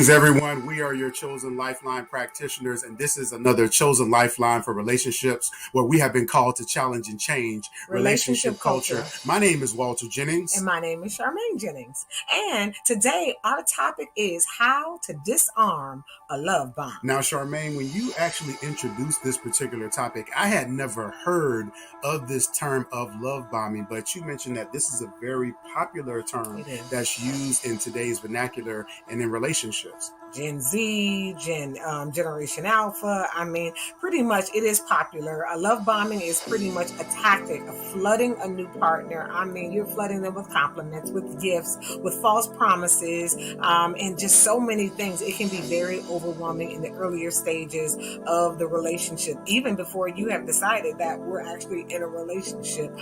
Greetings, everyone. We are your chosen Lifeline practitioners, and this is another chosen Lifeline for relationships where we have been called to challenge and change relationship culture. My name is Walter Jennings. And my name is Charmaine Jennings. And today our topic is how to disarm a love bomb. Now, Charmaine, when you actually introduced this particular topic, I had never heard of this term of love bombing, but you mentioned that this is a very popular term that's used in today's vernacular and in relationships. Gen Z, Generation Alpha. I mean, pretty much it is popular. A love bombing is pretty much a tactic of flooding a new partner. I mean, you're flooding them with compliments, with gifts, with false promises, and just so many things. It can be very overwhelming in the earlier stages of the relationship, even before you have decided that we're actually in a relationship.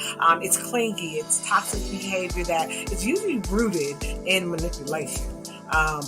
It's clingy, it's toxic behavior that is usually rooted in manipulation.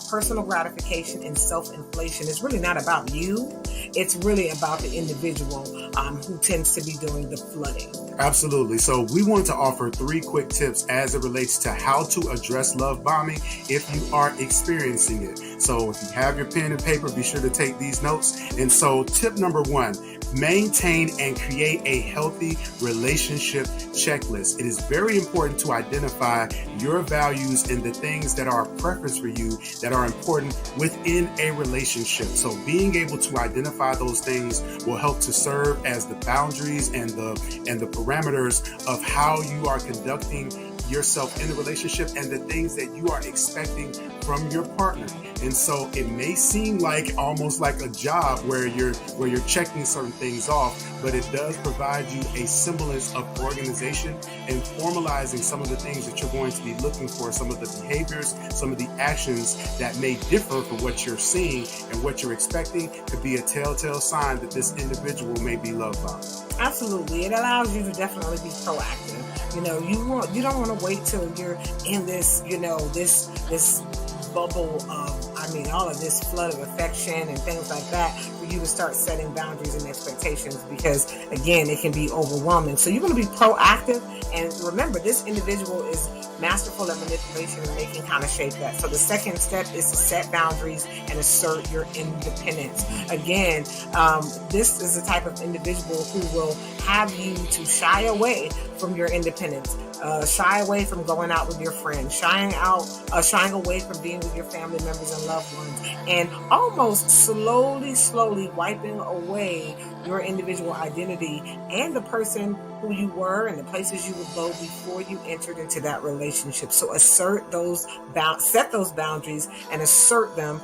Personal gratification and self-inflation is really not about you. It's really about the individual who tends to be doing the flooding. Absolutely. So we want to offer 3 quick tips as it relates to how to address love bombing if you are experiencing it. So if you have your pen and paper, be sure to take these notes. And so tip number 1, maintain and create a healthy relationship checklist. It is very important to identify your values and the things that are a preference for you that are important within a relationship. So being able to identify those things will help to serve as the boundaries and the parameters of how you are conducting yourself in a relationship and the things that you are expecting from your partner. And so it may seem like almost like a job where you're checking certain things off, but it does provide you a semblance of organization and formalizing some of the things that you're going to be looking for, some of the behaviors, some of the actions that may differ from what you're seeing and what you're expecting could be a telltale sign that this individual may be love bombed. Absolutely. It allows you to definitely be proactive. You know, you don't want to wait till you're in this, this bubble of, all of this flood of affection and things like that for you to start setting boundaries and expectations because, again, it can be overwhelming. So you're going to be proactive. And remember, this individual is masterful at manipulation and they can kind of shape that. So the second step is to set boundaries and assert your independence. Again, this is the type of individual who will have you to shy away from your independence, shy away from going out with your friends, shying away from being with your family members and loved ones, and almost slowly wiping away your individual identity and the person who you were and the places you would go before you entered into that relationship. So set those boundaries and assert them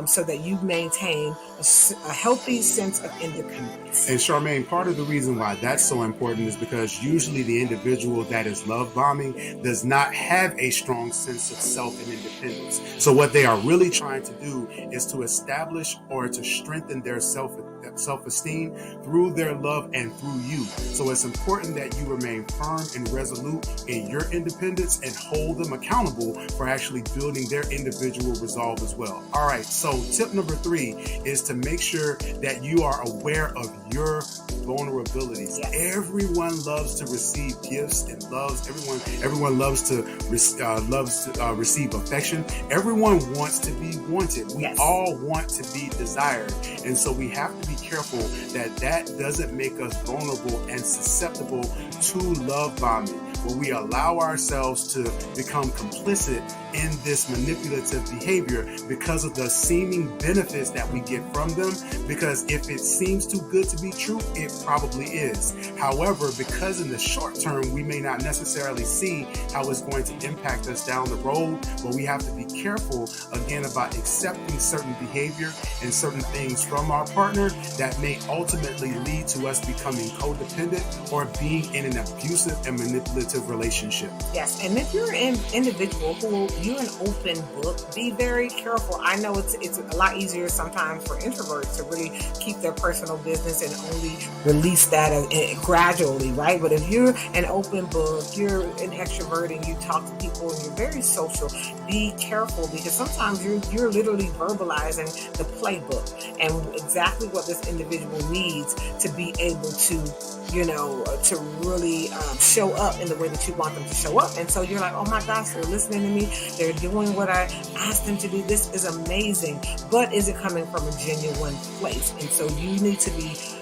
so that you maintain a healthy sense of independence. And Charmaine, part of the reason why that's so important is because usually the individual that is love bombing does not have a strong sense of self and independence. So what they are really trying to do is to establish or to strengthen their self-esteem through their love and through you. So it's important that you remain firm and resolute in your independence and hold them accountable for actually building their individual resolve as well. All right, so tip number 3 is to make sure that you are aware of your vulnerabilities. Yes. Everyone loves to receive gifts and everyone loves to receive affection. Everyone wants to be wanted. We all want to be desired. And so we have to be careful that doesn't make us vulnerable and susceptible to love bombing, where we allow ourselves to become complicit in this manipulative behavior because of the seeming benefits that we get from them. Because if it seems too good to be true, it probably is. However, because in the short term, we may not necessarily see how it's going to impact us down the road, but we have to be careful, again, about accepting certain behavior and certain things from our partner that may ultimately lead to us becoming codependent or being in an abusive and manipulative relationship. Yes, and if you're an individual who you're an open book, be very careful. I know it's a lot easier sometimes for introverts to really keep their personal business and only release that gradually, right? But if you're an open book, you're an extrovert, extrovert and you talk to people and you're very social, be careful, because sometimes you're literally verbalizing the playbook and exactly what this individual needs to be able to, to really show up in the way that you want them to show up. And so you're like, oh my gosh, they're listening to me. They're doing what I asked them to do. This is amazing. But is it coming from a genuine place? And so you need to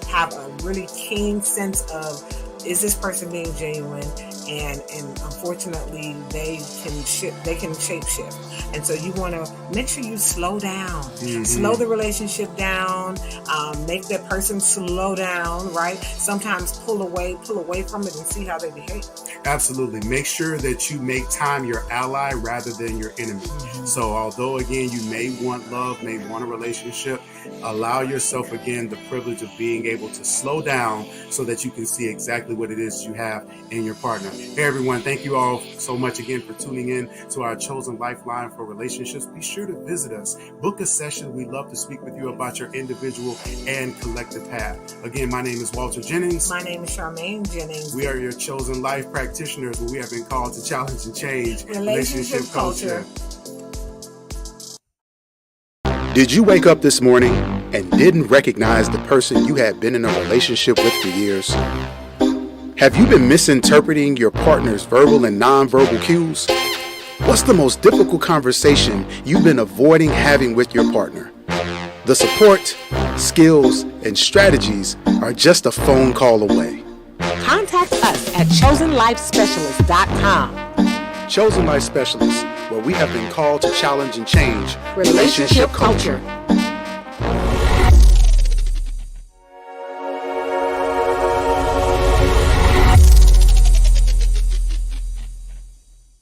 have a really keen sense of, is this person being genuine? And unfortunately, they can shape shift. And so you want to make sure you slow down, slow the relationship down, make that person slow down, right? Sometimes pull away from it and see how they behave. Absolutely. Make sure that you make time your ally rather than your enemy. So although, again, you may want love, may want a relationship, allow yourself, again, the privilege of being able to slow down so that you can see exactly what it is you have in your partner. Hey, everyone, thank you all so much again for tuning in to our Chosen Lifeline for Relationships. Be sure to visit us. Book a session. We'd love to speak with you about your individual and collective path. Again, my name is Walter Jennings. My name is Charmaine Jennings. We are your chosen life practitioners, where we have been called to challenge and change relationship culture. Did you wake up this morning and didn't recognize the person you had been in a relationship with for years? Have you been misinterpreting your partner's verbal and nonverbal cues? What's the most difficult conversation you've been avoiding having with your partner? The support, skills, and strategies are just a phone call away. Contact us at chosenlifespecialist.com. Chosen Life Specialists, where we have been called to challenge and change relationship culture.